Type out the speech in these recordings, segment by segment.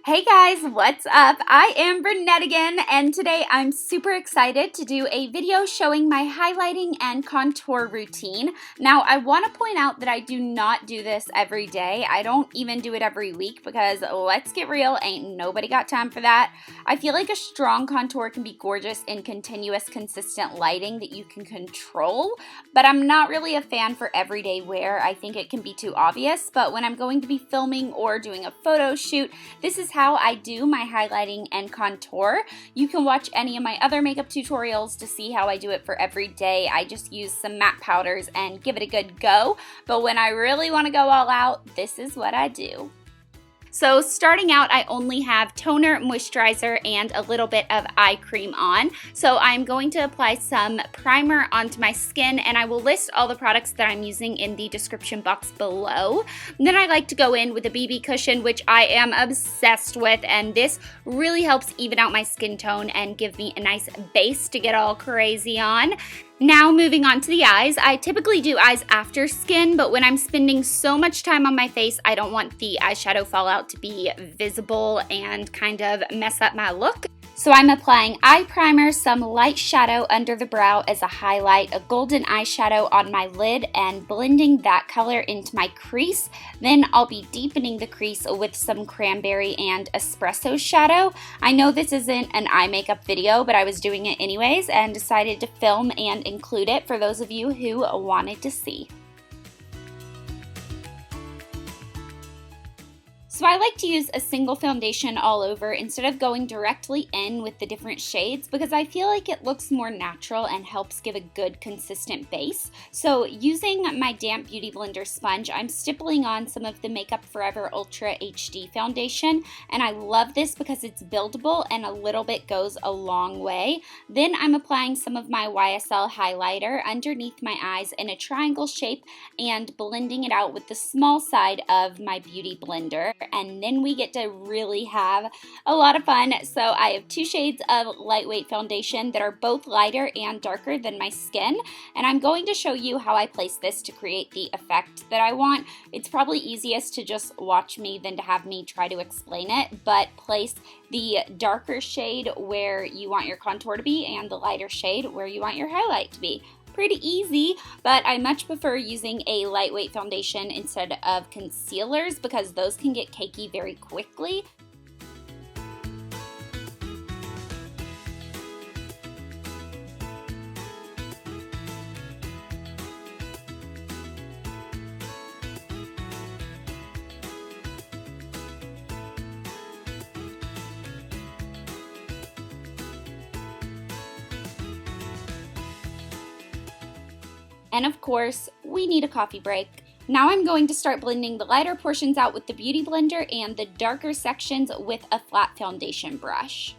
Hey guys, what's up? I am Brunette again, and today I'm super excited to do a video showing my highlighting and contour routine. Now, I want to point out that I do not do this every day. I don't even do it every week because, let's get real, ain't nobody got time for that. I feel like a strong contour can be gorgeous in continuous, consistent lighting that you can control, but I'm not really a fan for everyday wear. I think it can be too obvious, but when I'm going to be filming or doing a photo shoot, this is how I do my highlighting and contour. You can watch any of my other makeup tutorials to see how I do it for every day. I just use some matte powders and give it a good go, but when I really want to go all out, this is what I do. So starting out, I only have toner, moisturizer, and a little bit of eye cream on. So I'm going to apply some primer onto my skin, and I will list all the products that I'm using in the description box below. And then I like to go in with a BB cushion, which I am obsessed with, and this really helps even out my skin tone and give me a nice base to get all crazy on. Now moving on to the eyes, I typically do eyes after skin, but when I'm spending so much time on my face, I don't want the eyeshadow fallout to be visible and kind of mess up my look. So I'm applying eye primer, some light shadow under the brow as a highlight, a golden eyeshadow on my lid, and blending that color into my crease. Then I'll be deepening the crease with some Cranberry and Espresso shadow. I know this isn't an eye makeup video, but I was doing it anyways and decided to film and include it for those of you who wanted to see. So I like to use a single foundation all over instead of going directly in with the different shades because I feel like it looks more natural and helps give a good consistent base. So using my damp Beauty Blender sponge, I'm stippling on some of the Makeup Forever Ultra HD foundation, and I love this because it's buildable and a little bit goes a long way. Then I'm applying some of my YSL highlighter underneath my eyes in a triangle shape and blending it out with the small side of my Beauty Blender. And then we get to really have a lot of fun. So I have two shades of lightweight foundation that are both lighter and darker than my skin, and I'm going to show you how I place this to create the effect that I want. It's probably easiest to just watch me than to have me try to explain it, but place the darker shade where you want your contour to be and the lighter shade where you want your highlight to be. Pretty easy, but I much prefer using a lightweight foundation instead of concealers because those can get cakey very quickly. And of course, we need a coffee break. Now I'm going to start blending the lighter portions out with the Beauty Blender and the darker sections with a flat foundation brush.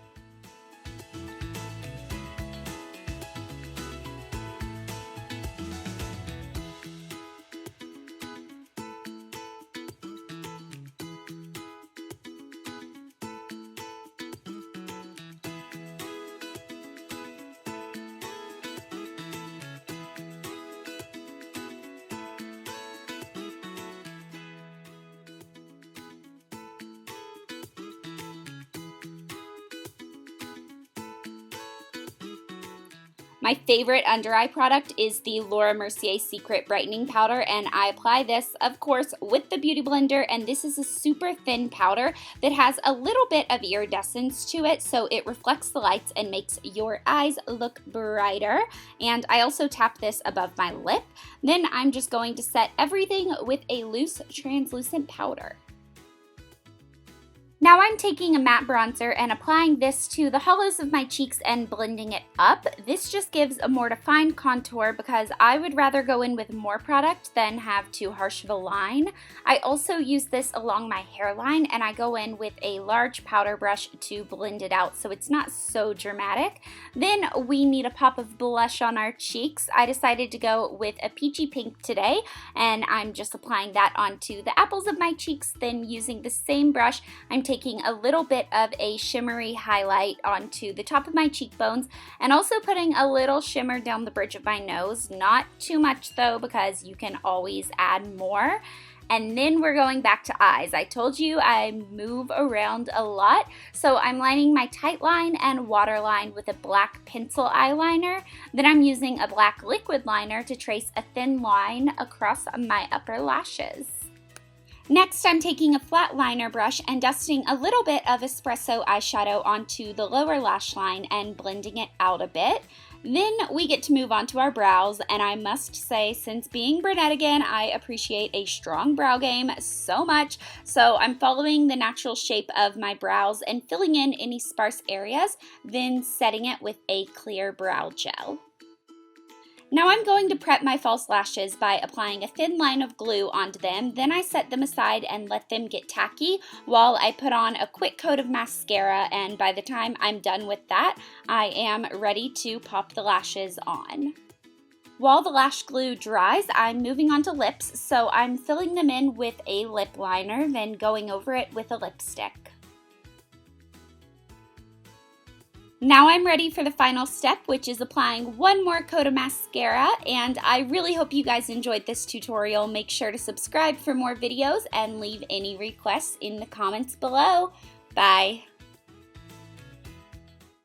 My favorite under eye product is the Mercier Secret Brightening Powder, and I apply this, of course, with the Beauty Blender, and this is a super thin powder that has a little bit of iridescence to it, so it reflects the lights and makes your eyes look brighter. And I also tap this above my lip. Then I'm just going to set everything with a loose, translucent powder. Now I'm taking a matte bronzer and applying this to the hollows of my cheeks and blending it up. This just gives a more defined contour because I would rather go in with more product than have too harsh of a line. I also use this along my hairline, and I go in with a large powder brush to blend it out so it's not so dramatic. Then we need a pop of blush on our cheeks. I decided to go with a peachy pink today, and I'm just applying that onto the apples of my cheeks. Then using the same brush, I'm taking a little bit of a shimmery highlight onto the top of my cheekbones and also putting a little shimmer down the bridge of my nose. Not too much though, because you can always add more. And then we're going back to eyes. I told you I move around a lot, so I'm lining my tight line and waterline with a black pencil eyeliner. Then I'm using a black liquid liner to trace a thin line across my upper lashes. Next, I'm taking a flat liner brush and dusting a little bit of Espresso eyeshadow onto the lower lash line and blending it out a bit. Then we get to move on to our brows, and I must say, since being brunette again, I appreciate a strong brow game so much. So I'm following the natural shape of my brows and filling in any sparse areas, then setting it with a clear brow gel. Now I'm going to prep my false lashes by applying a thin line of glue onto them. Then I set them aside and let them get tacky while I put on a quick coat of mascara, and by the time I'm done with that, I am ready to pop the lashes on. While the lash glue dries, I'm moving on to lips, so I'm filling them in with a lip liner, then going over it with a lipstick. Now I'm ready for the final step, which is applying one more coat of mascara, and I really hope you guys enjoyed this tutorial. Make sure to subscribe for more videos and leave any requests in the comments below. Bye!